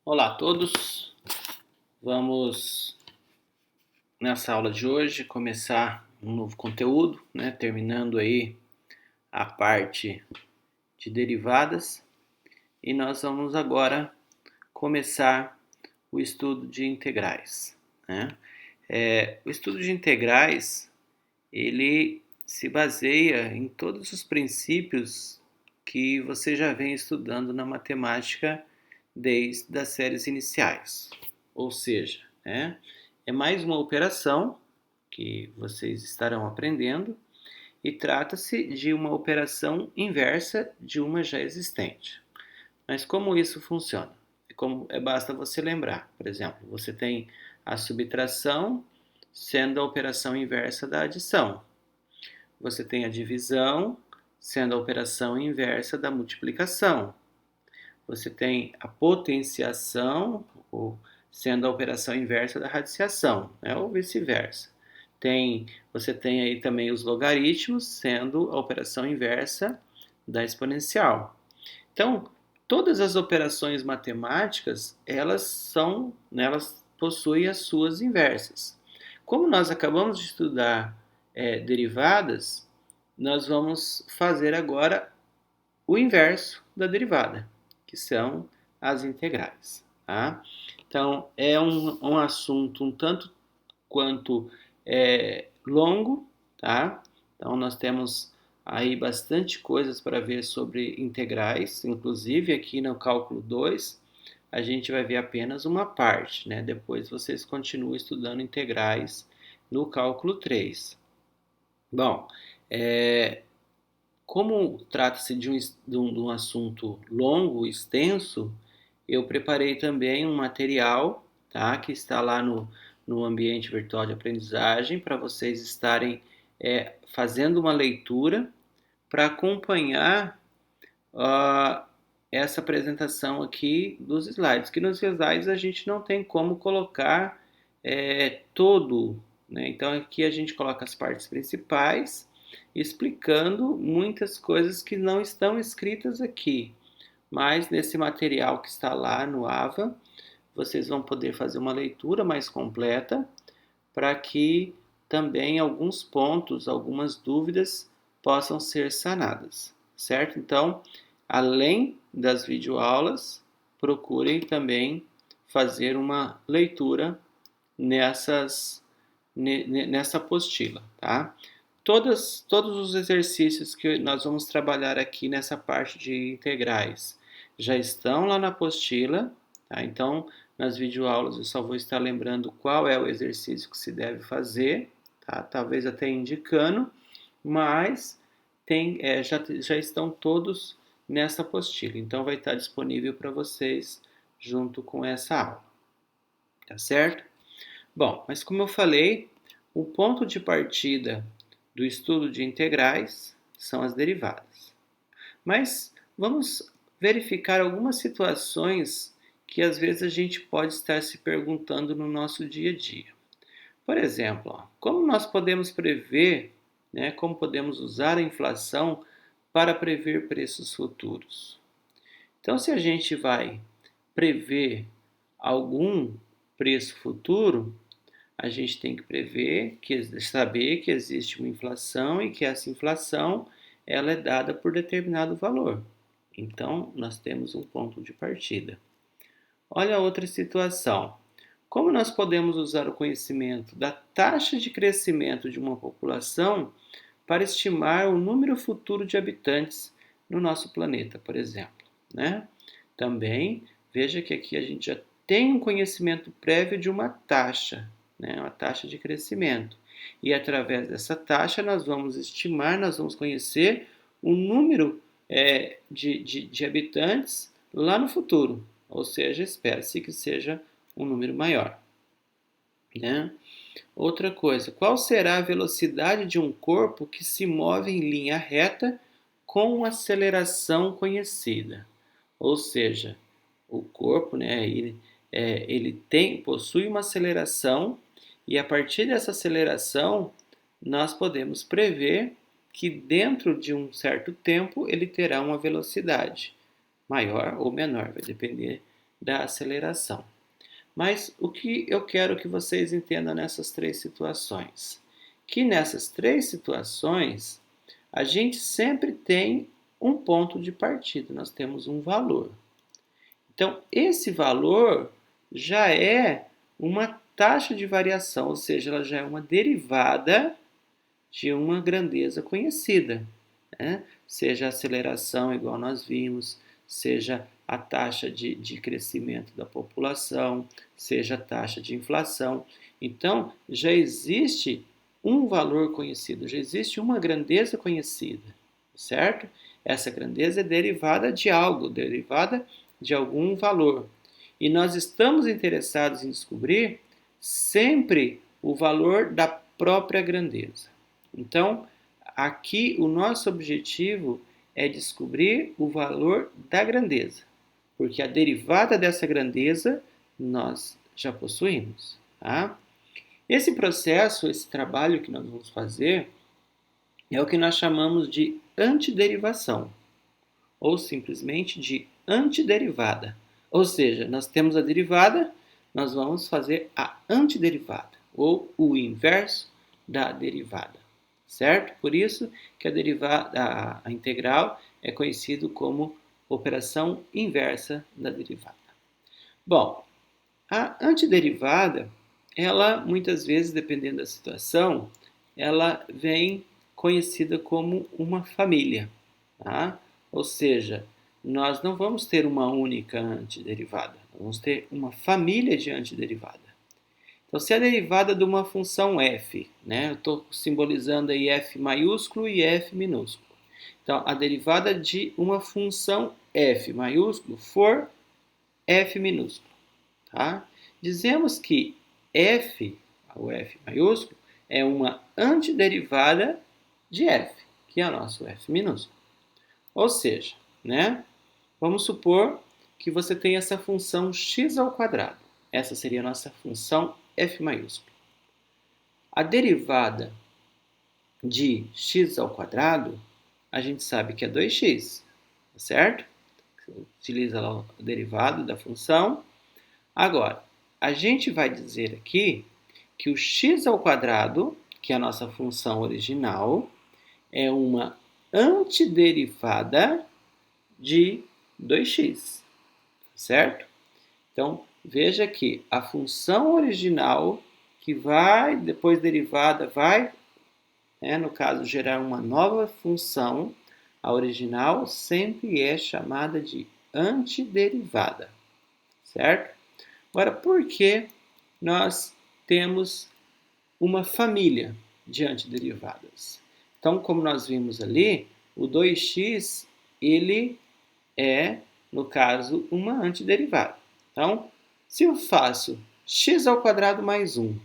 Olá a todos, vamos nessa aula de hoje começar um novo conteúdo, terminando aí a parte de derivadas e nós vamos agora começar o estudo de integrais. O estudo de integrais ele se baseia em todos os princípios que você já vem estudando na matemática desde as séries iniciais. Ou seja, é mais uma operação que vocês estarão aprendendo e trata-se de uma operação inversa de uma já existente. Mas como isso funciona? Basta você lembrar, por exemplo, você tem a subtração sendo a operação inversa da adição. Você tem a divisão sendo a operação inversa da multiplicação. Você tem a potenciação, sendo a operação inversa da radiciação, ou vice-versa. Você tem aí também os logaritmos, sendo a operação inversa da exponencial. Então, todas as operações matemáticas, elas possuem as suas inversas. Como nós acabamos de estudar derivadas, nós vamos fazer agora o inverso da derivada, que são as integrais. Tá? Então, é um assunto um tanto quanto longo, tá? Então, nós temos aí bastante coisas para ver sobre integrais, inclusive aqui no cálculo 2, a gente vai ver apenas uma parte, né? Depois vocês continuam estudando integrais no cálculo 3. Bom, como trata-se de um assunto longo, extenso, eu preparei também um material, tá, que está lá no ambiente virtual de aprendizagem, para vocês estarem fazendo uma leitura para acompanhar essa apresentação aqui dos slides, que nos slides a gente não tem como colocar todo, né? Então aqui a gente coloca as partes principais, explicando muitas coisas que não estão escritas aqui, mas nesse material que está lá no AVA, vocês vão poder fazer uma leitura mais completa para que também alguns pontos, algumas dúvidas possam ser sanadas, certo? Então, além das videoaulas, procurem também fazer uma leitura nessa apostila, tá? Todos os exercícios que nós vamos trabalhar aqui nessa parte de integrais já estão lá na apostila, tá? Então, nas videoaulas eu só vou estar lembrando qual é o exercício que se deve fazer, tá? Talvez até indicando, mas já estão todos nessa apostila. Então, vai estar disponível para vocês junto com essa aula, tá certo? Bom, mas como eu falei, o ponto de partida do estudo de integrais são as derivadas. Mas vamos verificar algumas situações que às vezes a gente pode estar se perguntando no nosso dia a dia. Por exemplo, como nós podemos prever, como podemos usar a inflação para prever preços futuros? Então, se a gente vai prever algum preço futuro, a gente tem que saber que existe uma inflação e que essa inflação ela é dada por determinado valor. Então, nós temos um ponto de partida. Olha a outra situação. Como nós podemos usar o conhecimento da taxa de crescimento de uma população para estimar o número futuro de habitantes no nosso planeta, por exemplo, né? Também, veja que aqui a gente já tem um conhecimento prévio de uma taxa, uma taxa de crescimento. E através dessa taxa nós vamos estimar, nós vamos conhecer o número de habitantes lá no futuro. Ou seja, espera-se que seja um número maior. Né? Outra coisa, qual será a velocidade de um corpo que se move em linha reta com aceleração conhecida? Ou seja, o corpo, ele possui uma aceleração e a partir dessa aceleração nós podemos prever que dentro de um certo tempo ele terá uma velocidade maior ou menor, vai depender da aceleração. Mas o que eu quero que vocês entendam nessas três situações? Que nessas três situações, a gente sempre tem um ponto de partida, nós temos um valor. Então, esse valor já é uma taxa de variação, ou seja, ela já é uma derivada de uma grandeza conhecida, né? Seja a aceleração, igual nós vimos, seja a taxa de crescimento da população, seja a taxa de inflação. Então, já existe um valor conhecido, já existe uma grandeza conhecida, certo? Essa grandeza é derivada de algo, derivada de algum valor. E nós estamos interessados em descobrir sempre o valor da própria grandeza. Então, aqui o nosso objetivo é descobrir o valor da grandeza, porque a derivada dessa grandeza nós já possuímos. Tá? Esse processo, esse trabalho que nós vamos fazer, é o que nós chamamos de antiderivação, ou simplesmente de antiderivada. Ou seja, nós temos a derivada, nós vamos fazer a antiderivada, ou o inverso da derivada, certo? Por isso que a derivada, a integral é conhecido como operação inversa da derivada. Bom, a antiderivada, ela muitas vezes, dependendo da situação, ela vem conhecida como uma família, tá? Ou seja, nós não vamos ter uma única antiderivada, vamos ter uma família de antiderivada. Então, se a derivada de uma função f, né, eu estou simbolizando aí f maiúsculo e f minúsculo. Então, a derivada de uma função f maiúsculo for f minúsculo. Tá? Dizemos que f, o f maiúsculo, é uma antiderivada de f, que é o nosso f minúsculo. Ou seja, né, vamos supor que você tem essa função x ao quadrado. Essa seria a nossa função f maiúsculo. A derivada de x ao quadrado, a gente sabe que é 2x, certo? Utiliza lá o derivado da função. Agora, a gente vai dizer aqui que o x ao quadrado, que é a nossa função original, é uma antiderivada de 2x, certo? Então, veja que a função original, que vai, depois derivada, vai, no caso, gerar uma nova função, a original sempre é chamada de antiderivada, certo? Agora, por que nós temos uma família de antiderivadas? Então, como nós vimos ali, o 2x, ele é, no caso, uma antiderivada. Então, se eu faço x ao quadrado mais 1,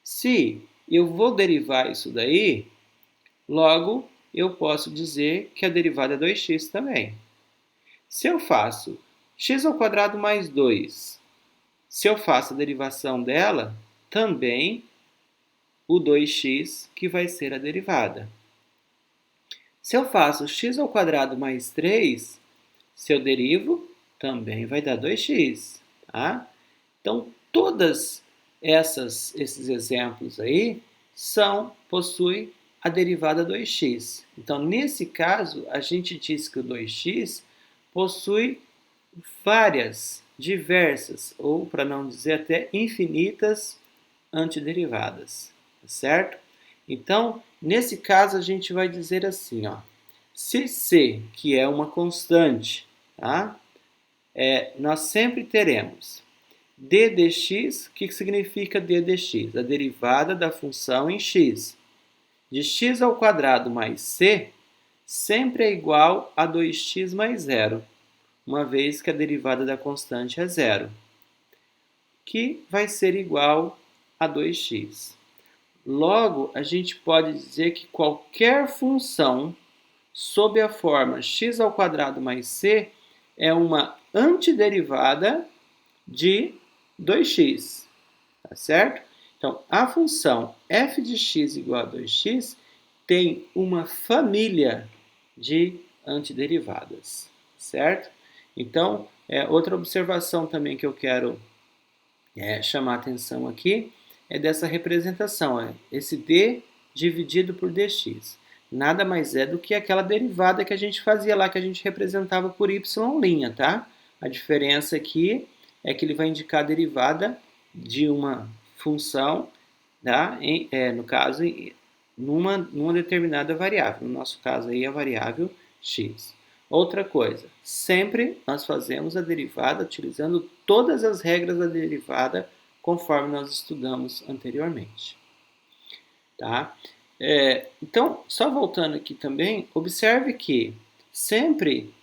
se eu vou derivar isso daí, logo eu posso dizer que a derivada é 2x também. Se eu faço x ao quadrado mais 2, se eu faço a derivação dela, também o 2x que vai ser a derivada. Se eu faço x ao quadrado mais 3, se eu derivo, também vai dar 2x. Tá? Então, todos esses exemplos aí possuem a derivada 2x. Então, nesse caso, a gente diz que o 2x possui várias, diversas, ou para não dizer até infinitas antiderivadas, certo? Então, nesse caso, a gente vai dizer assim, ó, se C, que é uma constante, tá? Nós sempre teremos d dx, o que significa d dx? A derivada da função em x. De x ao quadrado mais c sempre é igual a 2x mais 0, uma vez que a derivada da constante é 0, que vai ser igual a 2x. Logo, a gente pode dizer que qualquer função sob a forma x ao quadrado mais c é uma antiderivada de 2x, tá certo? Então, a função f de x igual a 2x tem uma família de antiderivadas, certo? Então, Outra observação também que eu quero chamar a atenção aqui é dessa representação, esse d dividido por dx. Nada mais é do que aquela derivada que a gente fazia lá, que a gente representava por y', tá? A diferença aqui é que ele vai indicar a derivada de uma função, tá? No caso, numa determinada variável. No nosso caso aí, a variável x. Outra coisa, sempre nós fazemos a derivada utilizando todas as regras da derivada conforme nós estudamos anteriormente. Tá? Então, só voltando aqui também, observe que sempre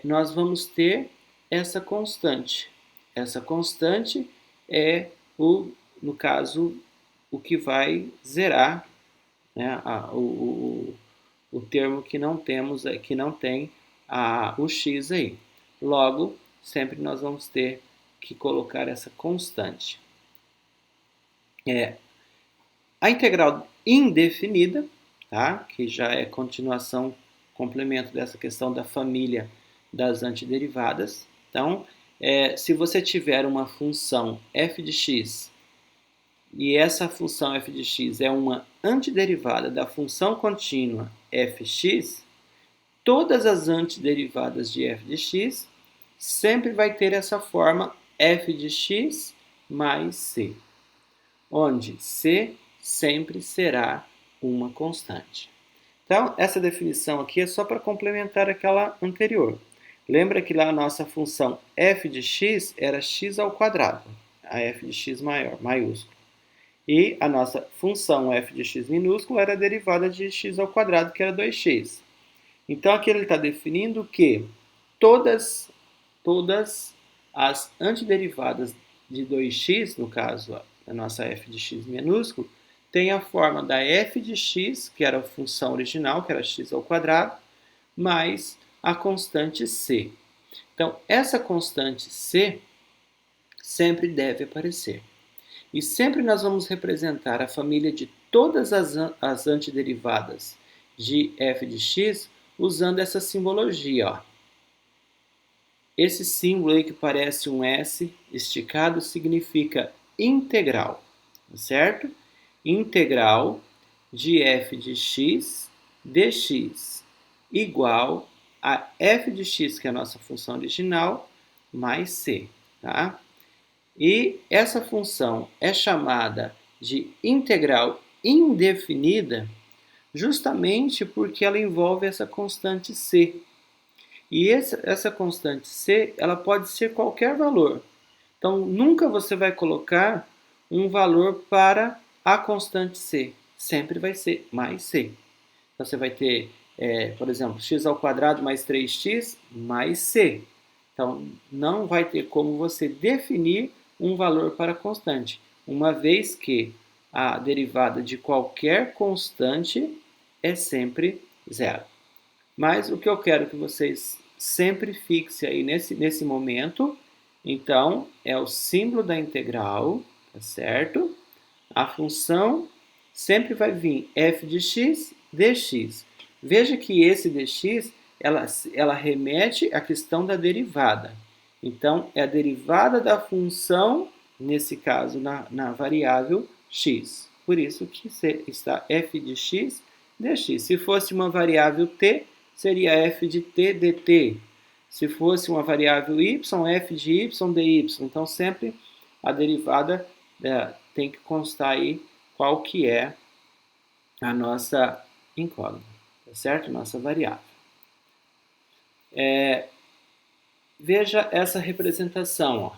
nós vamos ter essa constante. Essa constante é, no caso, o que vai zerar, né, o termo que não temos, que não tem o x aí. Logo, sempre nós vamos ter que colocar essa constante. A integral indefinida, tá? Que já é continuação, complemento dessa questão da família das antiderivadas. Então, se você tiver uma função f de x e essa função f de x é uma antiderivada da função contínua fx, todas as antiderivadas de f de x sempre vai ter essa forma f de x mais c, onde c sempre será uma constante. Então, essa definição aqui é só para complementar aquela anterior. Lembra que lá a nossa função f de x era x ao quadrado, a f de x maiúsculo. E a nossa função f de x minúsculo era a derivada de x ao quadrado, que era 2x. Então, aqui ele está definindo que todas as antiderivadas de 2x, no caso a nossa f de x minúsculo, tem a forma da f de x, que era a função original, que era x ao quadrado, mais a constante c. Então, essa constante c sempre deve aparecer. E sempre nós vamos representar a família de todas as antiderivadas de f de x usando essa simbologia, ó. Esse símbolo aí que parece um S esticado significa integral, certo? Integral de f de x dx igual a f de x, que é a nossa função original, mais c, tá? E essa função é chamada de integral indefinida justamente porque ela envolve essa constante c. E essa constante c, ela pode ser qualquer valor. Então, nunca você vai colocar um valor para a constante c. Sempre vai ser mais c. Então, você vai ter, por exemplo, x ao quadrado mais 3x mais c. Então, não vai ter como você definir um valor para a constante, uma vez que a derivada de qualquer constante é sempre zero. Mas o que eu quero que vocês sempre fixem aí nesse momento, então, é o símbolo da integral, tá certo? A função sempre vai vir f de x dx. Veja que esse dx, ela remete à questão da derivada. Então, é a derivada da função, nesse caso, na variável x. Por isso que está f de x dx. Se fosse uma variável t, seria f de t dt. Se fosse uma variável y, f de y dy. Então, sempre a derivada tem que constar aí qual que é a nossa incógnita, tá certo? Nossa variável. Veja essa representação, ó.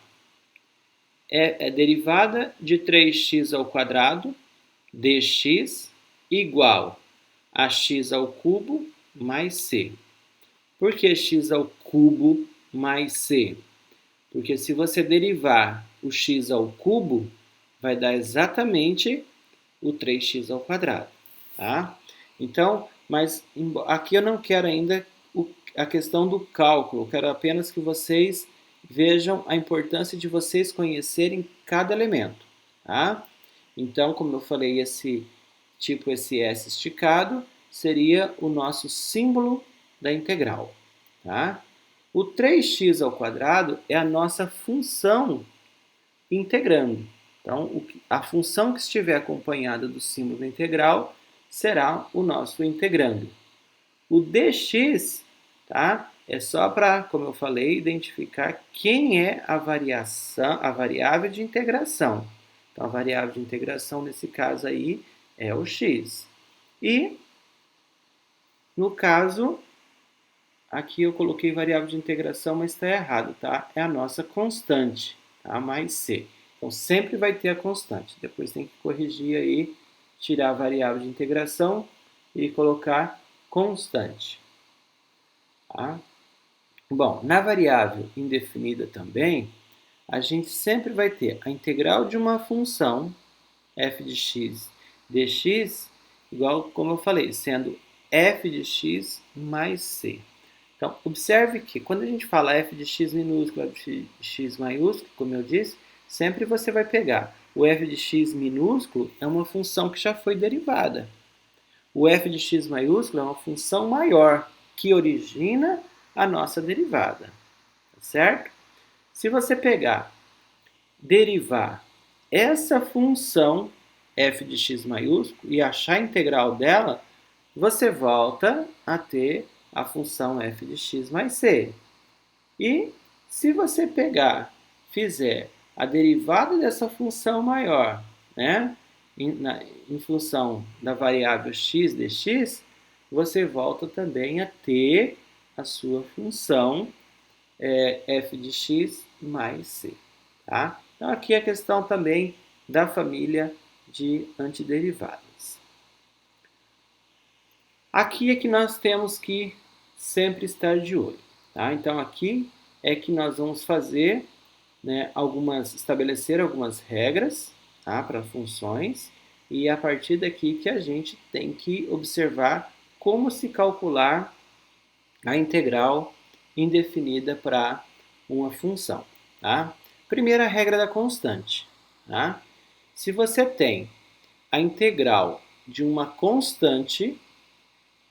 É derivada de 3x ao quadrado dx igual a x ao cubo mais c. Por que x ao cubo mais c? Porque se você derivar o x ao cubo, vai dar exatamente o 3x ao quadrado, tá? Então, mas aqui eu não quero ainda a questão do cálculo, eu quero apenas que vocês vejam a importância de vocês conhecerem cada elemento, tá? Então, como eu falei, esse S esticado seria o nosso símbolo da integral, tá? O 3x² é a nossa função integrando. Então, a função que estiver acompanhada do símbolo da integral será o nosso integrando. O dx, tá? É só para, como eu falei, identificar quem é a variável de integração. Então, a variável de integração, nesse caso aí, é o x. E, no caso, aqui eu coloquei variável de integração, mas está errado, tá? É a nossa constante, tá? Mais c. Então, sempre vai ter a constante. Depois tem que corrigir aí, tirar a variável de integração e colocar constante. Tá? Bom, na variável indefinida também, a gente sempre vai ter a integral de uma função, f de x dx, igual como eu falei, sendo f de x mais c. Então, observe que quando a gente fala f de x minúsculo, f de x maiúsculo, como eu disse, sempre você vai pegar o f de x minúsculo é uma função que já foi derivada. O f de x maiúsculo é uma função maior que origina a nossa derivada, certo? Se você pegar, derivar essa função f de x maiúsculo e achar a integral dela, você volta a ter a função f de x mais c. E se você fizer a derivada dessa função maior, né, em função da variável x dx, você volta também a ter a sua função f de x mais c. Tá? Então, aqui é a questão também da família de antiderivadas. Aqui é que nós temos que sempre estar de olho. Tá? Então, aqui é que nós vamos fazer, né, estabelecer algumas regras, tá, para funções, e a partir daqui que a gente tem que observar como se calcular a integral indefinida para uma função. Tá? Primeira regra da constante. Tá? Se você tem a integral de uma constante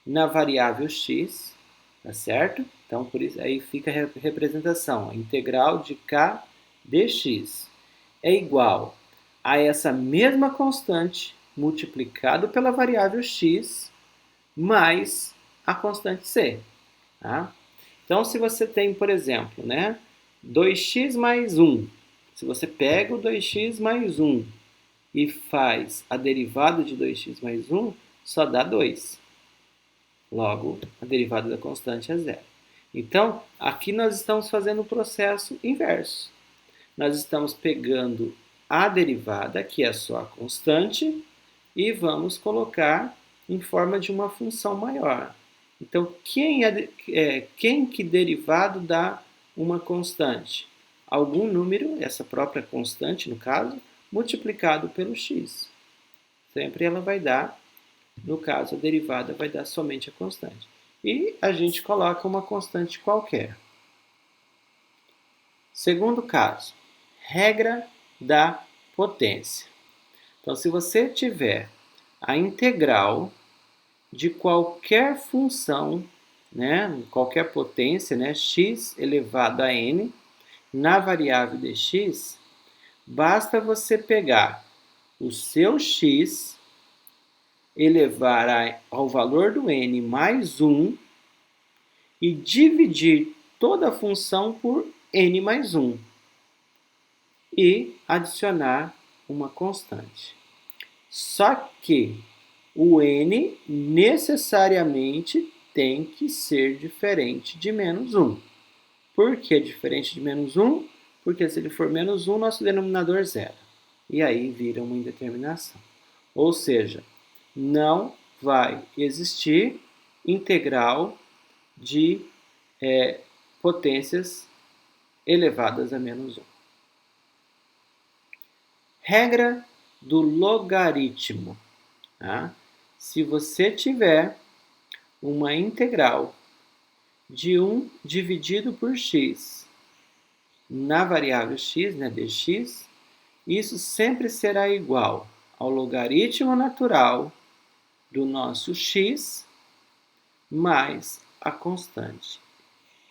na variável x, tá certo? Então, por isso aí fica a representação. A integral de k dx é igual a essa mesma constante multiplicado pela variável x mais a constante c. Tá? Então, se você tem, por exemplo, né, 2x mais 1, se você pega o 2x mais 1 e faz a derivada de 2x mais 1, só dá 2. Logo, a derivada da constante é zero. Então, aqui nós estamos fazendo o processo inverso. Nós estamos pegando a derivada, que é só a constante, e vamos colocar em forma de uma função maior. Então, quem que derivado dá uma constante? Algum número, essa própria constante, no caso, multiplicado pelo x. Sempre ela vai dar, no caso, a derivada vai dar somente a constante. E a gente coloca uma constante qualquer. Segundo caso, regra da potência. Então, se você tiver a integral de qualquer função, né, qualquer potência, né, x elevado a n, na variável dx, basta você pegar o seu x, elevar ao valor do n mais 1 e dividir toda a função por n mais 1 e adicionar uma constante. Só que o n necessariamente tem que ser diferente de menos 1. Por que diferente de menos 1? Porque se ele for menos 1, nosso denominador zero. E aí vira uma indeterminação. Ou seja, não vai existir integral de potências elevadas a menos 1. Regra do logaritmo. Tá? Se você tiver uma integral de 1 dividido por x na variável x, né, dx, isso sempre será igual ao logaritmo natural do nosso x mais a constante.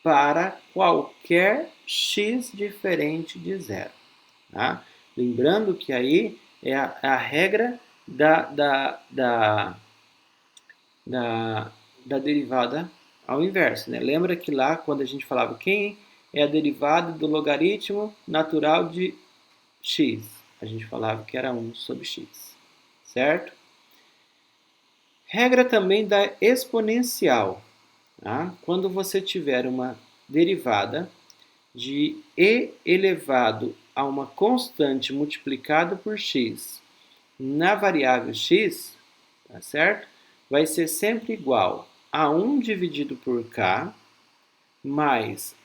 para qualquer x diferente de zero. Tá? Lembrando que aí é a regra da derivada ao inverso. Né? Lembra que lá, quando a gente falava quem é a derivada do logaritmo natural de x, a gente falava que era 1 sobre x, certo? Regra também da exponencial. Tá? Quando você tiver uma derivada de e elevado a uma constante multiplicado por x na variável x, tá certo? Vai ser sempre igual a 1 dividido por k mais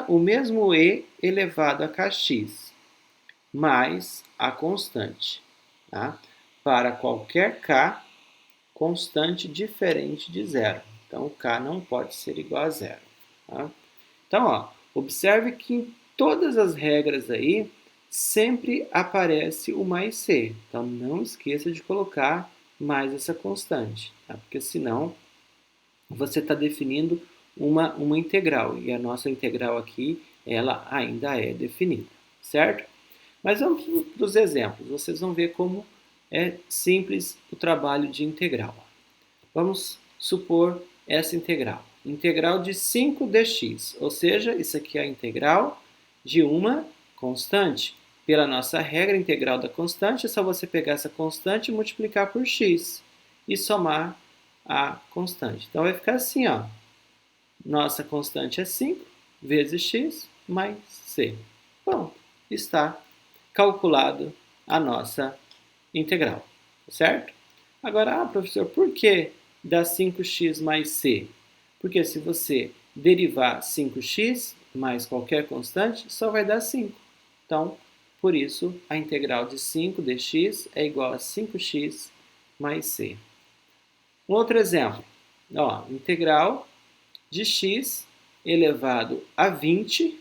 o mesmo e elevado a kx mais a constante, tá? Para qualquer k constante diferente de zero. Então, o k não pode ser igual a zero. Tá? Então, ó, observe que em todas as regras aí sempre aparece o mais c. Então, não esqueça de colocar mais essa constante, tá? Porque senão você está definindo uma integral. E a nossa integral aqui, ela ainda é definida, certo? Mas vamos para os exemplos. Vocês vão ver como é simples o trabalho de integral. Vamos supor essa integral. Integral de 5 dx, ou seja, isso aqui é a integral de uma constante. Pela nossa regra integral da constante, é só você pegar essa constante e multiplicar por x e somar a constante. Então vai ficar assim, ó. Nossa constante é 5 vezes x mais c. Bom, está calculado a nossa integral, certo? Agora, professor, por que dá 5x mais c? Porque se você derivar 5x mais qualquer constante, só vai dar 5. Então, por isso, a integral de 5 dx é igual a 5x mais c. Um outro exemplo. Ó, integral de x elevado a 20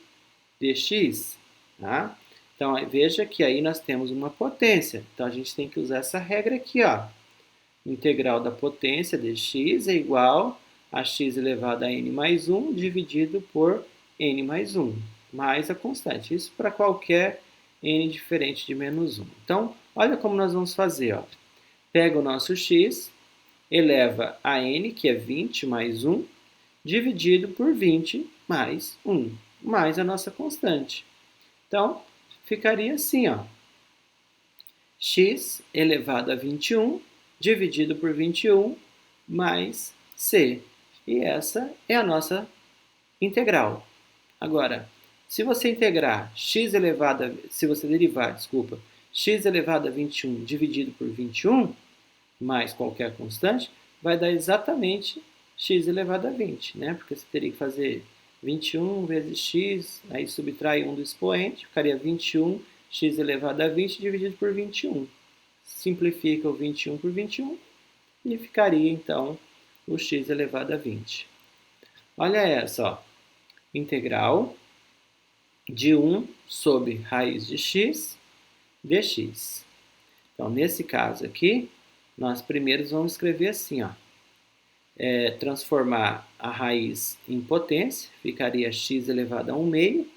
dx. Tá? Então, veja que aí nós temos uma potência. Então, a gente tem que usar essa regra aqui, ó. Integral da potência de x é igual a x elevado a n mais 1 dividido por n mais 1, mais a constante. Isso para qualquer n diferente de menos 1. Então, olha como nós vamos fazer. Ó. Pega o nosso x, eleva a n, que é 20 mais 1, dividido por 20 mais 1, mais a nossa constante. Então, ficaria assim, ó. X elevado a 21 dividido por 21 mais c. E essa é a nossa integral. Agora, se você integrar x elevado a, se você derivar, desculpa, x elevado a 21 dividido por 21 mais qualquer constante, vai dar exatamente x elevado a 20, né? Porque você teria que fazer 21 vezes x, aí subtrai 1 do expoente, ficaria 21 x elevado a 20 dividido por 21. Simplifica o 21 por 21 e ficaria, então, o x elevado a 20. Olha essa, ó. Integral de 1 sobre raiz de x dx. Então, nesse caso aqui, nós primeiro vamos escrever assim, ó. Transformar a raiz em potência, ficaria x elevado a 1 meio,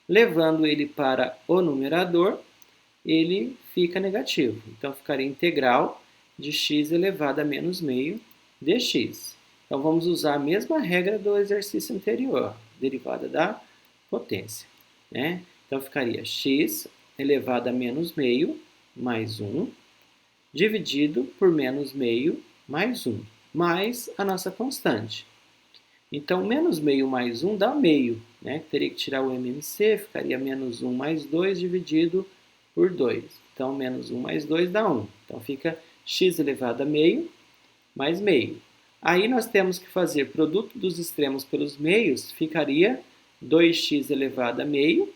levando ele para o numerador, ele fica negativo. Então, ficaria integral de x elevado a menos meio dx. Então, vamos usar a mesma regra do exercício anterior, derivada da potência. Né? Então, ficaria x elevado a menos meio mais 1, dividido por menos meio mais 1, mais a nossa constante. Então, menos meio mais 1 dá meio. Né? Teria que tirar o MMC, ficaria menos 1 mais 2 dividido por 2. Então, menos 1 mais 2 dá 1. Então, fica x elevado a meio mais meio. Aí nós temos que fazer produto dos extremos pelos meios, ficaria 2x elevado a meio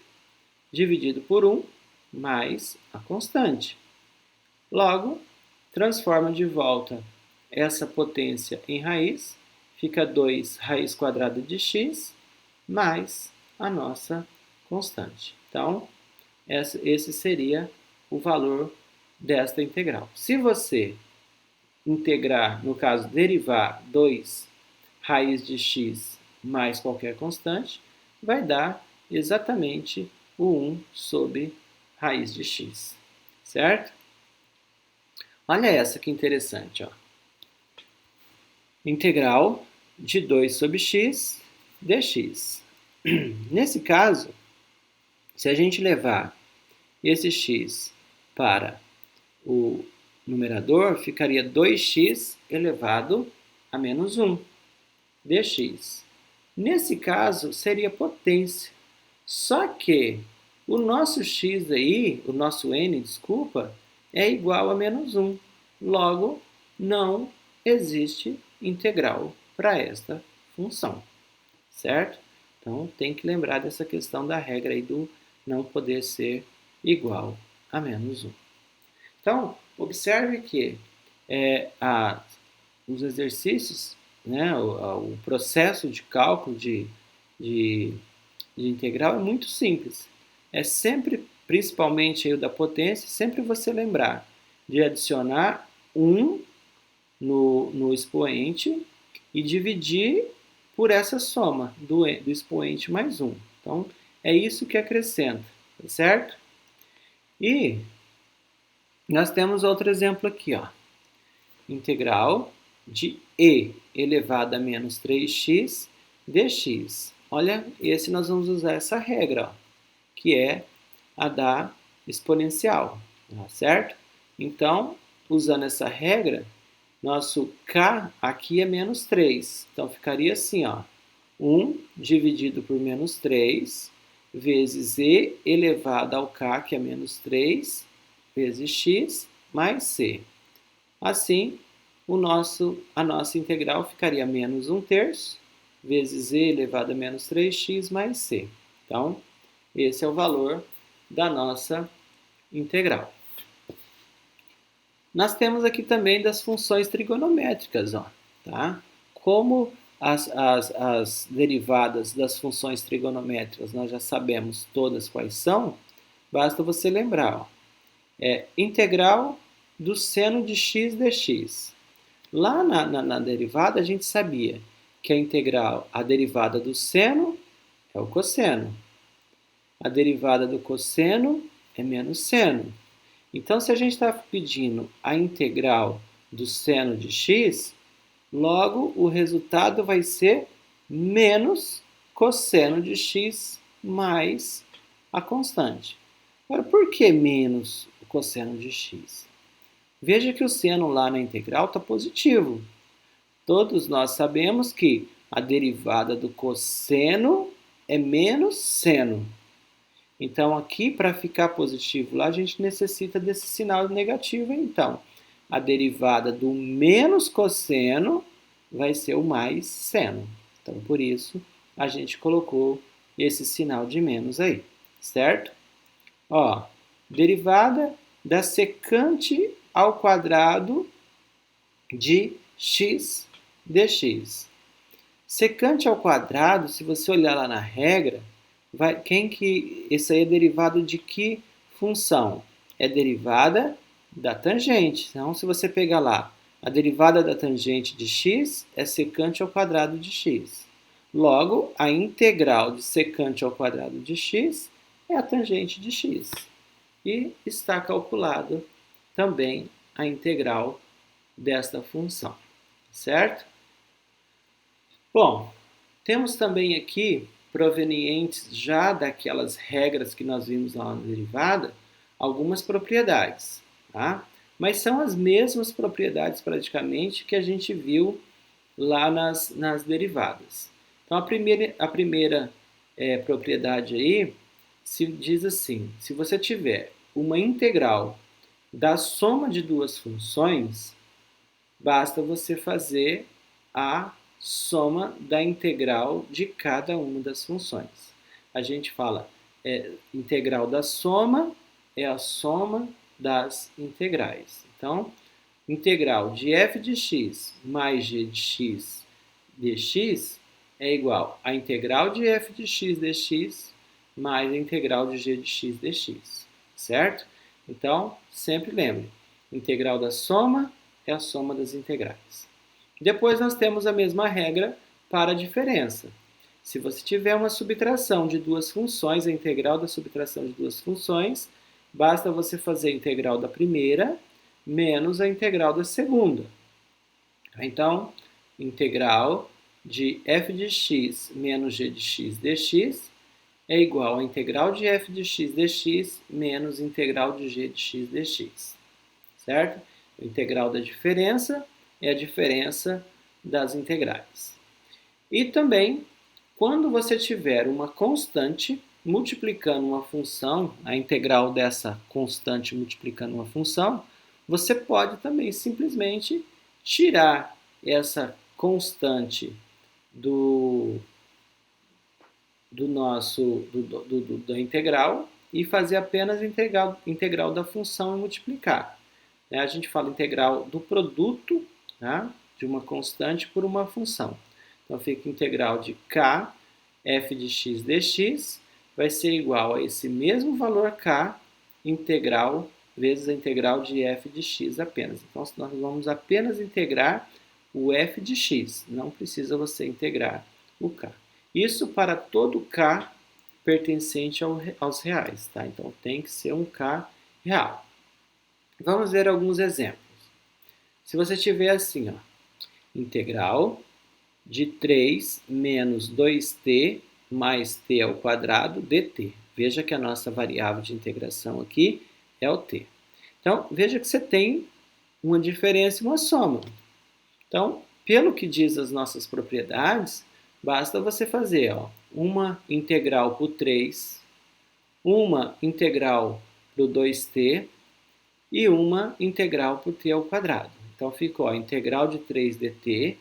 dividido por 1 mais a constante. Logo, transforma de volta essa potência em raiz, fica 2 raiz quadrada de x mais a nossa constante. Então, esse seria o valor desta integral. Se você integrar, no caso, derivar 2 raiz de x mais qualquer constante, vai dar exatamente o 1 sobre raiz de x, certo? Olha essa que interessante, ó. Integral de 2 sobre x dx. Nesse caso, se a gente levar esse x para o numerador, ficaria 2x elevado a menos 1 dx. Nesse caso, seria potência. Só que o nosso x aí, o nosso n, desculpa, é igual a menos 1. Logo, não existe integral para esta função, certo? Então, tem que lembrar dessa questão da regra aí do não poder ser igual a menos 1. Então, observe que os exercícios, né, o processo de cálculo de integral é muito simples. É sempre, principalmente aí o da potência, sempre você lembrar de adicionar 1 no expoente e dividir por essa soma do expoente mais 1. Então, é isso que acrescenta, tá certo? E nós temos outro exemplo aqui, ó. Integral de e elevado a menos 3x dx. Olha, esse nós vamos usar essa regra, ó, que é a da exponencial, tá certo? Então, usando essa regra, nosso k aqui é menos 3. Então, ficaria assim, ó, 1 dividido por menos 3 vezes e elevado ao k, que é menos 3, vezes x, mais c. Assim, a nossa integral ficaria menos 1/3 vezes e elevado a menos 3x mais c. Então, esse é o valor da nossa integral. Nós temos aqui também das funções trigonométricas, ó, tá? Como as derivadas das funções trigonométricas nós já sabemos todas quais são, basta você lembrar, ó, integral do seno de x dx. Lá na derivada a gente sabia que a derivada do seno é o cosseno. A derivada do cosseno é menos seno. Então, se a gente está pedindo a integral do seno de x, logo o resultado vai ser menos cosseno de x mais a constante. Agora, por que menos o cosseno de x? Veja que o seno lá na integral está positivo. Todos nós sabemos que a derivada do cosseno é menos seno. Então, aqui, para ficar positivo lá, a gente necessita desse sinal negativo. Então, a derivada do menos cosseno vai ser o mais seno. Então, por isso, a gente colocou esse sinal de menos aí, certo? Ó, derivada da secante ao quadrado de x dx. Secante ao quadrado, se você olhar lá na regra, esse aí é derivado de que função? É derivada da tangente. Então, se você pegar lá, a derivada da tangente de x é secante ao quadrado de x. Logo, a integral de secante ao quadrado de x é a tangente de x. E está calculado também a integral desta função, certo? Bom, temos também aqui, provenientes já daquelas regras que nós vimos lá na derivada, algumas propriedades, tá? Mas são as mesmas propriedades praticamente que a gente viu lá nas derivadas. Então, a primeira propriedade aí se diz assim: se você tiver uma integral da soma de duas funções, basta você fazer a soma da integral de cada uma das funções. A gente fala integral da soma é a soma das integrais. Então, integral de f de x mais g de x dx é igual a integral de f de x dx mais a integral de g de x dx, certo? Então, sempre lembre, integral da soma é a soma das integrais. Depois nós temos a mesma regra para a diferença. Se você tiver uma subtração de duas funções, a integral da subtração de duas funções, basta você fazer a integral da primeira menos a integral da segunda. Então, integral de f de x menos g de x dx é igual a integral de f de x dx menos integral de g de x dx. Certo? A integral da diferença é a diferença das integrais. E também, quando você tiver uma constante multiplicando uma função, a integral dessa constante multiplicando uma função, você pode também simplesmente tirar essa constante da integral e fazer apenas a integral da função e multiplicar. A gente fala integral do produto, tá, de uma constante por uma função. Então fica integral de k f de x dx vai ser igual a esse mesmo valor k integral vezes a integral de f de x apenas. Então nós vamos apenas integrar o f de x, não precisa você integrar o k. Isso para todo k pertencente aos reais, tá? Então tem que ser um k real. Vamos ver alguns exemplos. Se você tiver assim, ó, integral de 3 menos 2t mais t ao quadrado dt. Veja que a nossa variável de integração aqui é o t. Então, veja que você tem uma diferença e uma soma. Então, pelo que diz as nossas propriedades, basta você fazer uma integral para o 3, uma integral para o 2t e uma integral para o t ao quadrado. Então, ficou a integral de 3 dt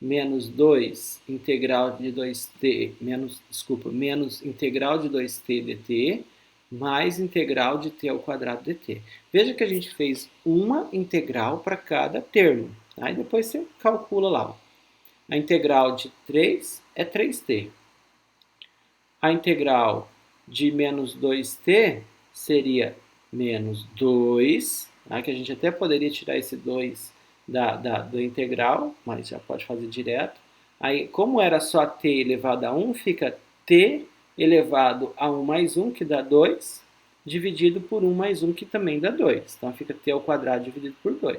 menos 2 integral de 2t, menos integral de 2t dt, mais integral de t ao quadrado dt. Veja que a gente fez uma integral para cada termo. Aí depois você calcula lá. A integral de 3 é 3t. A integral de menos 2t seria menos 2, tá? Que a gente até poderia tirar esse 2 da integral, mas já pode fazer direto. Aí, como era só t elevado a 1, fica t elevado a 1 mais 1, que dá 2, dividido por 1 mais 1, que também dá 2. Então, fica t ao quadrado dividido por 2.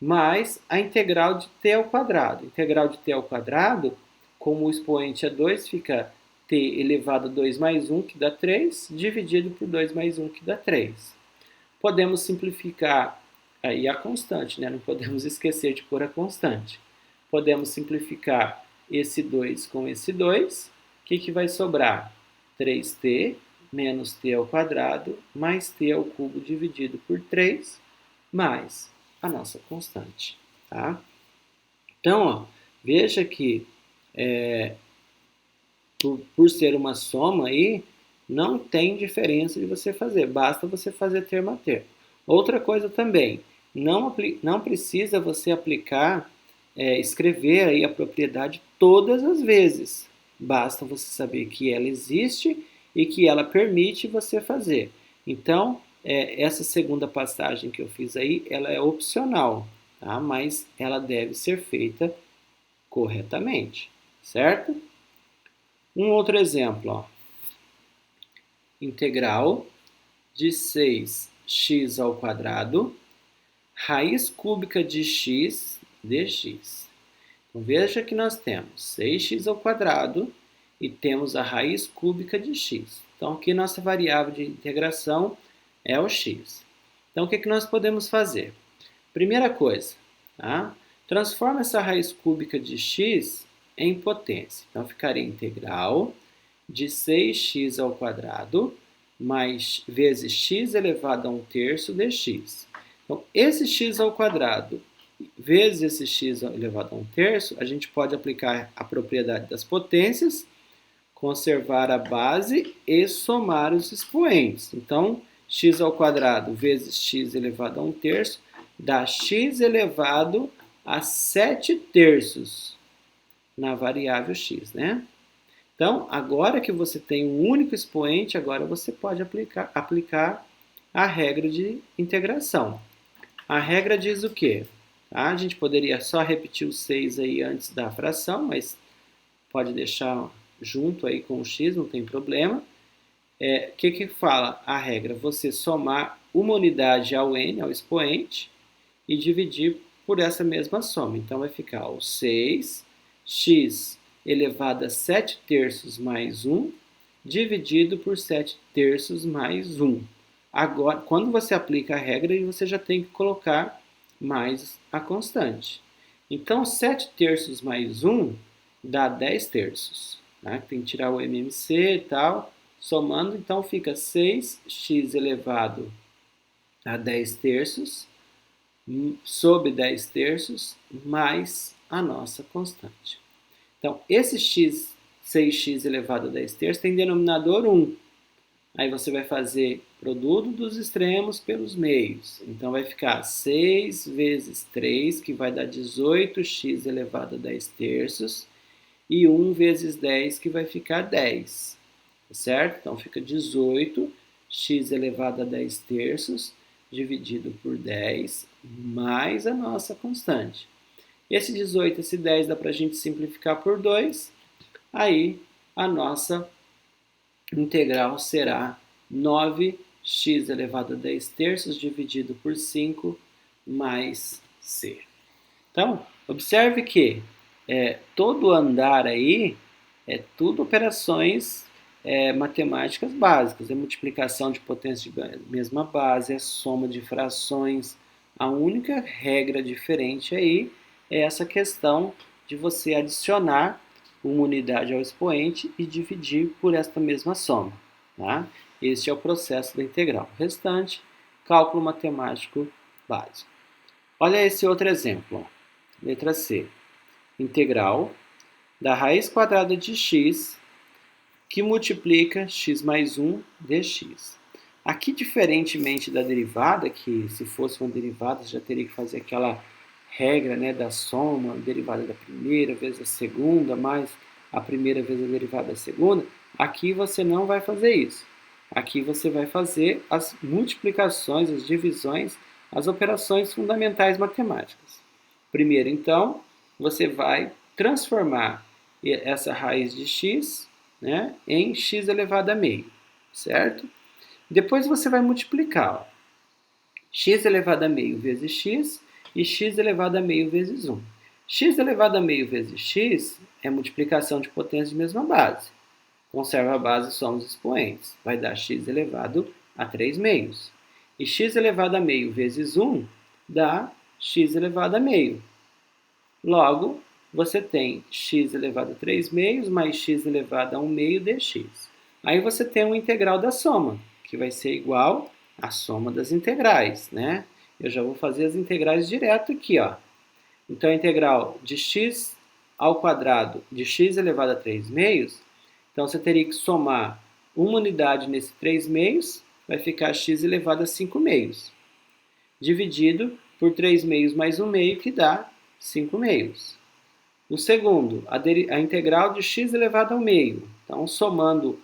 Mais a integral de t ao quadrado. Integral de t ao quadrado, como o expoente é 2, fica t elevado a 2 mais 1, que dá 3, dividido por 2 mais 1, que dá 3. Podemos simplificar aí a constante, né? Não podemos esquecer de pôr a constante. Podemos simplificar esse 2 com esse 2. O que vai sobrar? 3t menos t ao quadrado mais t ao cubo dividido por 3 mais a nossa constante. Tá? Então, veja que por ser uma soma aí, não tem diferença de você fazer, basta você fazer termo a termo. Outra coisa também, não precisa você aplicar, escrever aí a propriedade todas as vezes. Basta você saber que ela existe e que ela permite você fazer. Então, essa segunda passagem que eu fiz aí, ela é opcional, tá? Mas ela deve ser feita corretamente, certo? Um outro exemplo, ó. Integral de 6x ao quadrado, raiz cúbica de x dx. Então, veja que nós temos 6x ao quadrado e temos a raiz cúbica de x. Então, aqui nossa variável de integração é o x. Então, o que nós podemos fazer? Primeira coisa, tá? Transforma essa raiz cúbica de x em potência. Então, ficaria integral de 6x ao quadrado mais vezes x elevado a 1/3 dx. Então, esse x ao quadrado vezes esse x elevado a 1/3, a gente pode aplicar a propriedade das potências, conservar a base e somar os expoentes. Então, x ao quadrado vezes x elevado a 1/3 dá x elevado a 7/3 na variável x, né? Então, agora que você tem um único expoente, agora você pode aplicar a regra de integração. A regra diz o quê? A gente poderia só repetir o 6 aí antes da fração, mas pode deixar junto aí com o x, não tem problema. O que fala a regra? Você somar uma unidade ao n, ao expoente, e dividir por essa mesma soma. Então, vai ficar o 6x elevado a 7 terços mais 1, dividido por 7 terços mais 1. Agora, quando você aplica a regra, você já tem que colocar mais a constante. Então, 7 terços mais 1 dá 10 terços. Né? Tem que tirar o MMC e tal. Somando, então, fica 6x elevado a 10 terços sobre 10 terços mais a nossa constante. Então, esse x, 6x elevado a 10 terços, tem denominador 1. Aí você vai fazer produto dos extremos pelos meios. Então, vai ficar 6 vezes 3, que vai dar 18x elevado a 10 terços, e 1 vezes 10, que vai ficar 10. Certo? Então, fica 18x elevado a 10 terços, dividido por 10, mais a nossa constante. Esse 18, esse 10 dá para a gente simplificar por 2, aí a nossa integral será 9x elevado a 10 terços dividido por 5 mais c. Então, observe que todo andar aí é tudo operações matemáticas básicas. É multiplicação de potência de mesma base, é soma de frações. A única regra diferente aí é essa questão de você adicionar uma unidade ao expoente e dividir por esta mesma soma. Tá? Este é o processo da integral. O restante, cálculo matemático básico. Olha esse outro exemplo. Ó. Letra C. Integral da raiz quadrada de x que multiplica x mais 1 dx. Aqui, diferentemente da derivada, que se fosse uma derivada, você já teria que fazer aquela regra, né, da soma, derivada da primeira vezes a segunda, mais a primeira vezes a derivada da segunda. Aqui você não vai fazer isso. Aqui você vai fazer as multiplicações, as divisões, as operações fundamentais matemáticas. Primeiro, então, você vai transformar essa raiz de x, né, em x elevado a meio, certo? Depois você vai multiplicar, ó, x elevado a meio vezes x e x elevado a meio vezes 1. X elevado a meio vezes x é multiplicação de potência de mesma base. Conserva a base e soma os expoentes. Vai dar x elevado a 3 meios. E x elevado a meio vezes 1 dá x elevado a meio. Logo, você tem x elevado a 3 meios mais x elevado a 1 meio dx. Aí você tem uma integral da soma, que vai ser igual à soma das integrais, né? Eu já vou fazer as integrais direto aqui, ó. Então, a integral de x ao quadrado de x elevado a 3 meios, então você teria que somar uma unidade nesse 3 meios, vai ficar x elevado a 5 meios, dividido por 3 meios mais 1 meio, que dá 5 meios. O segundo, a integral de x elevado ao meio. Então, somando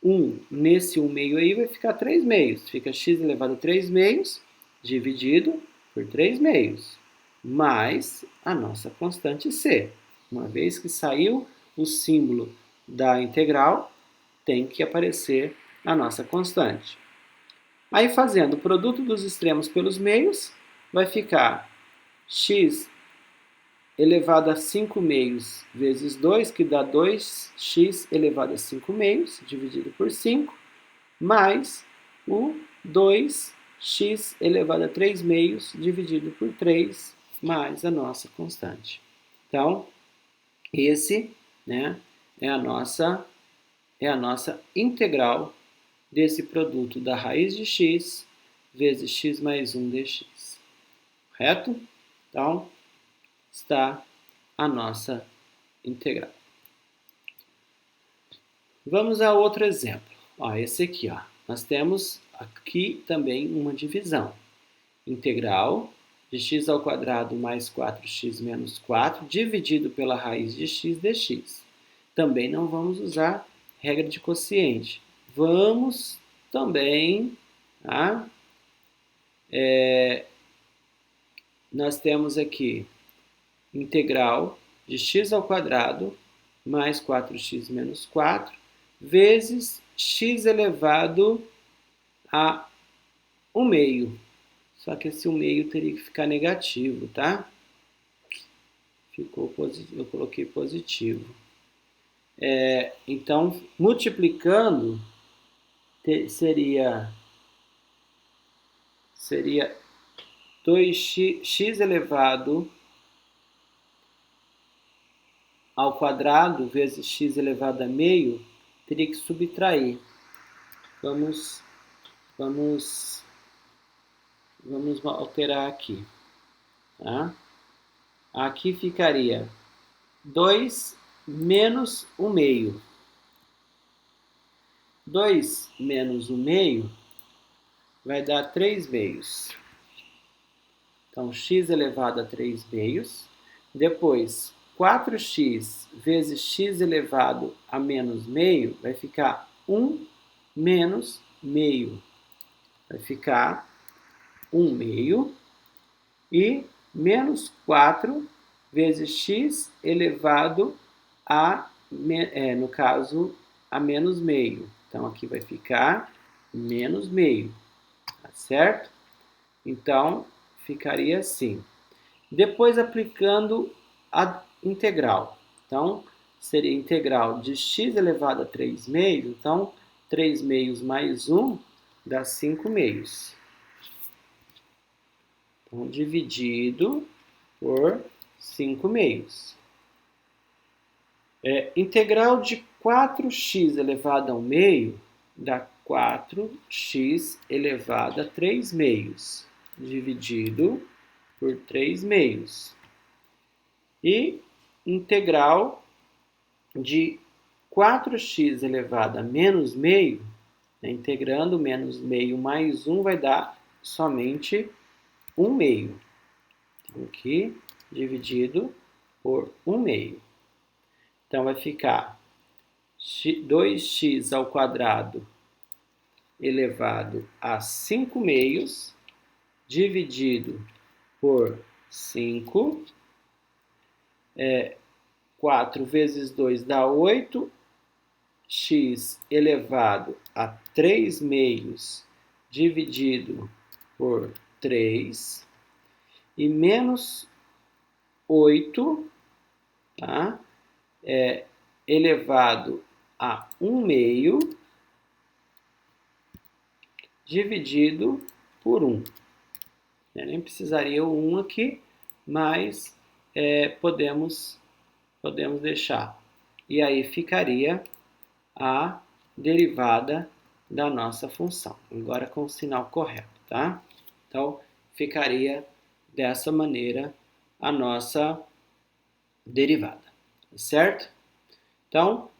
1 nesse 1 meio aí, vai ficar 3 meios. Fica x elevado a 3 meios, dividido por 3 meios, mais a nossa constante c. Uma vez que saiu o símbolo da integral, tem que aparecer a nossa constante. Aí, fazendo o produto dos extremos pelos meios, vai ficar x elevado a 5 meios vezes 2, que dá 2x elevado a 5 meios, dividido por 5, mais o 2x elevado a 3 meios, dividido por 3, mais a nossa constante. Então, esse, né, é a nossa integral desse produto da raiz de x vezes x mais 1 dx. Correto? Então, está a nossa integral. Vamos a outro exemplo. Ó, esse aqui, ó. Nós temos aqui também uma divisão. Integral de x ao quadrado mais 4x menos 4 dividido pela raiz de x dx. Também não vamos usar regra de quociente. Vamos também, tá? Nós temos aqui integral de x ao quadrado mais 4x menos 4, vezes x elevado a 1 meio. Só que esse 1 meio teria que ficar negativo, tá? Ficou positivo, eu coloquei positivo. Então, multiplicando, seria 2x elevado ao quadrado vezes x elevado a meio, teria que subtrair. Vamos alterar aqui. Tá? Aqui ficaria 2 menos 1 meio. 2 menos 1 meio vai dar 3 meios. Então, x elevado a 3 meios. Depois, 4x vezes x elevado a menos meio vai ficar 1 menos meio. Vai ficar 1 meio. E menos 4 vezes x elevado a, no caso, a menos meio. Então, aqui vai ficar menos meio. Tá certo? Então, ficaria assim. Depois, aplicando a integral. Então, seria integral de x elevado a 3 meios. Então, 3 meios mais 1 dá 5 meios. Então, dividido por 5 meios. Integral de 4x elevado a 1 meio dá 4x elevado a 3 meios. Dividido por 3 meios. E integral de 4x elevado a menos meio, integrando menos meio mais 1 vai dar somente 1 meio. Então, aqui, dividido por 1 meio. Então, vai ficar 2x ao quadrado elevado a 5 meios, dividido por 5. 4 vezes 2 dá 8. X elevado a 3 meios, dividido por 3. E menos 8, tá? Elevado a 1 meio, dividido por 1. Nem precisaria o 1 aqui, mas podemos deixar. E aí ficaria a derivada da nossa função. Agora com o sinal correto, tá? Então, ficaria dessa maneira a nossa derivada, certo? Então,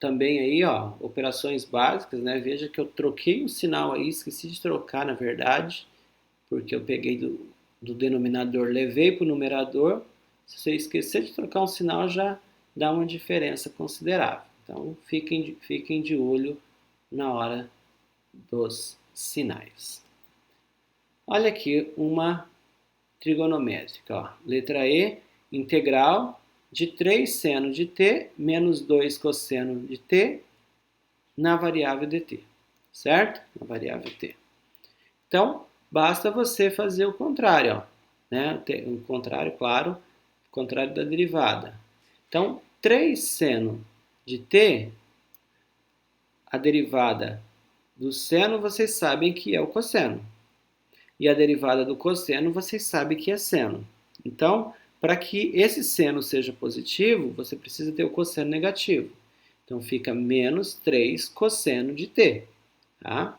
também aí, ó, operações básicas, né? Veja que eu troquei o sinal aí, esqueci de trocar, na verdade, porque eu peguei do denominador, levei para o numerador. Se você esquecer de trocar um sinal, já dá uma diferença considerável. Então, fiquem de olho na hora dos sinais. Olha aqui uma trigonométrica. Ó. Letra E, integral de 3 seno de t menos 2 cosseno de t na variável dt. Certo? Na variável t. Então, basta você fazer o contrário. Ó, né? O contrário, claro, o contrário da derivada. Então, 3 seno de t, a derivada do seno vocês sabem que é o cosseno. E a derivada do cosseno vocês sabem que é seno. Então, para que esse seno seja positivo, você precisa ter o cosseno negativo. Então, fica menos 3 cosseno de t. Tá?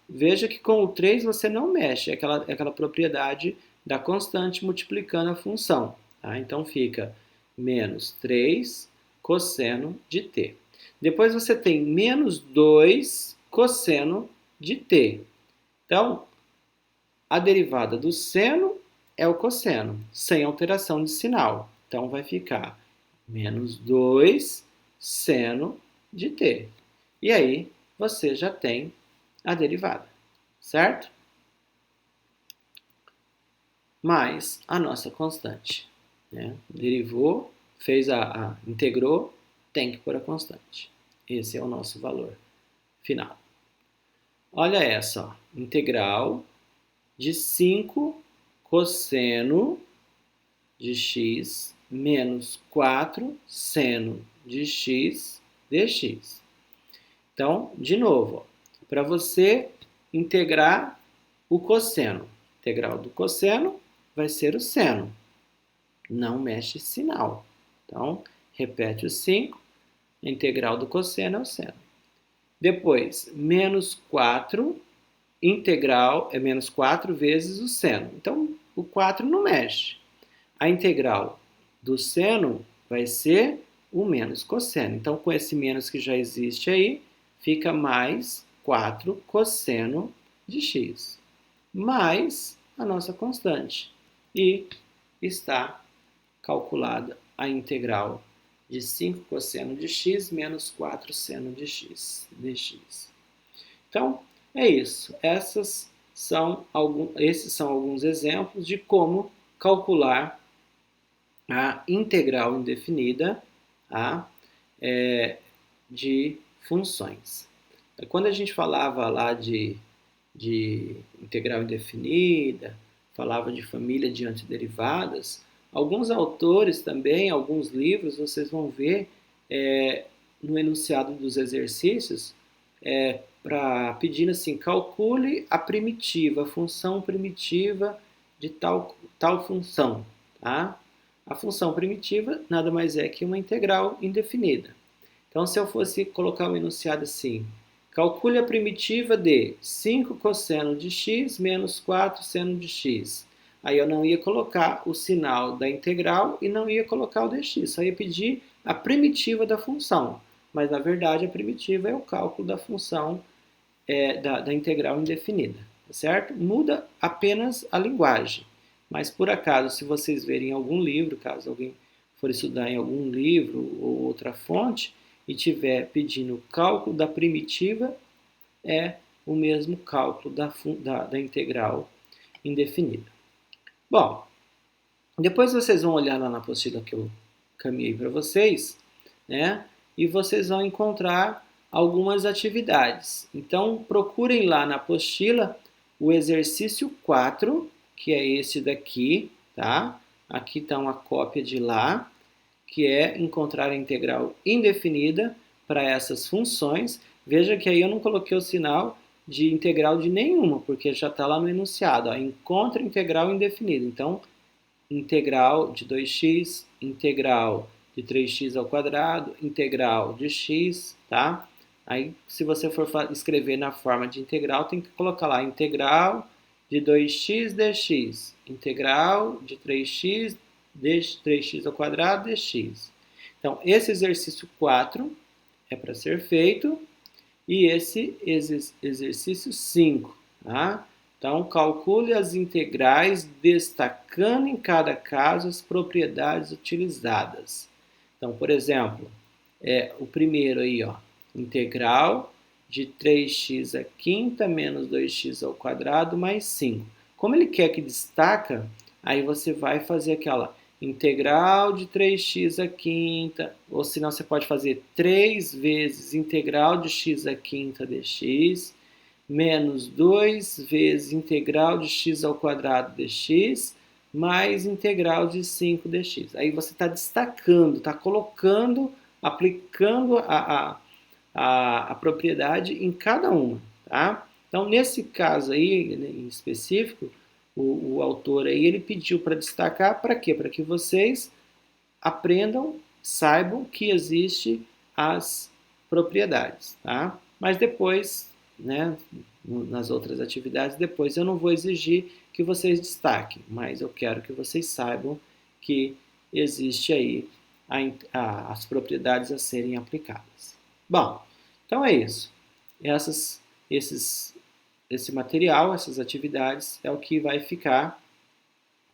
Veja que com o 3 você não mexe, é aquela propriedade da constante multiplicando a função. Tá? Então, fica menos 3 cosseno de t. Depois você tem menos 2 cosseno de t. Então, a derivada do seno é o cosseno, sem alteração de sinal. Então, vai ficar menos 2 seno de t. E aí, você já tem a derivada, certo? Mais a nossa constante. Né? Derivou, integrou, tem que pôr a constante. Esse é o nosso valor final. Olha essa, ó, integral de 5 cosseno de x menos 4 seno de x dx. Então, de novo, para você integrar o cosseno, integral do cosseno vai ser o seno. Não mexe sinal. Então, repete o 5, a integral do cosseno é o seno. Depois, menos 4, integral é menos 4 vezes o seno. Então, o 4 não mexe. A integral do seno vai ser o menos cosseno. Então, com esse menos que já existe aí, fica mais 4 cosseno de x, mais a nossa constante. E está calculada a integral de 5 cosseno de x menos 4 seno de x dx. Então, é isso. Esses são alguns exemplos de como calcular a integral indefinida de funções. Quando a gente falava lá de integral indefinida, falava de família de antiderivadas, alguns autores também, alguns livros, vocês vão ver no enunciado dos exercícios, pedindo assim, calcule a primitiva, a função primitiva de tal função. Tá? A função primitiva nada mais é que uma integral indefinida. Então, se eu fosse colocar um enunciado assim, calcule a primitiva de 5 cosseno de x menos 4 seno de x. Aí eu não ia colocar o sinal da integral e não ia colocar o dx. Só ia pedir a primitiva da função. Mas, na verdade, a primitiva é o cálculo da função da integral indefinida. Tá certo? Muda apenas a linguagem. Mas, por acaso, se vocês verem em algum livro, caso alguém for estudar em algum livro ou outra fonte, e estiver pedindo o cálculo da primitiva, é o mesmo cálculo da integral indefinida. Bom, depois vocês vão olhar lá na apostila que eu caminhei para vocês, né? E vocês vão encontrar algumas atividades. Então, procurem lá na apostila o exercício 4, que é esse daqui, tá? Aqui está uma cópia de lá, que é encontrar a integral indefinida para essas funções. Veja que aí eu não coloquei o sinal de integral de nenhuma, porque já está lá no enunciado. Ó, encontre integral indefinida. Então, integral de 2x, integral de 3x ao quadrado, integral de x, tá? Aí, se você for escrever na forma de integral, tem que colocar lá integral de 2x dx, integral de 3x ao quadrado dx. Então, esse exercício 4 é para ser feito e esse exercício 5, tá? Então, calcule as integrais destacando em cada caso as propriedades utilizadas. Então, por exemplo, o primeiro aí, ó, integral de 3x à quinta menos 2x ao quadrado mais 5. Como ele quer que destaca, aí você vai fazer aquela integral de 3x à quinta, ou senão você pode fazer 3 vezes integral de x à quinta dx, menos 2 vezes integral de x ao quadrado dx, mais integral de 5 dx. Aí você está destacando, está colocando, aplicando a propriedade em cada uma. Tá? Então, nesse caso aí, em específico, o autor aí, ele pediu para destacar para quê? Para que vocês aprendam, saibam que existe as propriedades, tá? Mas depois, né, nas outras atividades, depois eu não vou exigir que vocês destaquem, mas eu quero que vocês saibam que existe aí as propriedades a serem aplicadas. Bom, então é isso. Esse material, essas atividades, é o que vai ficar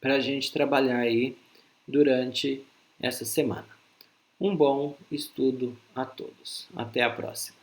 para a gente trabalhar aí durante essa semana. Um bom estudo a todos. Até a próxima.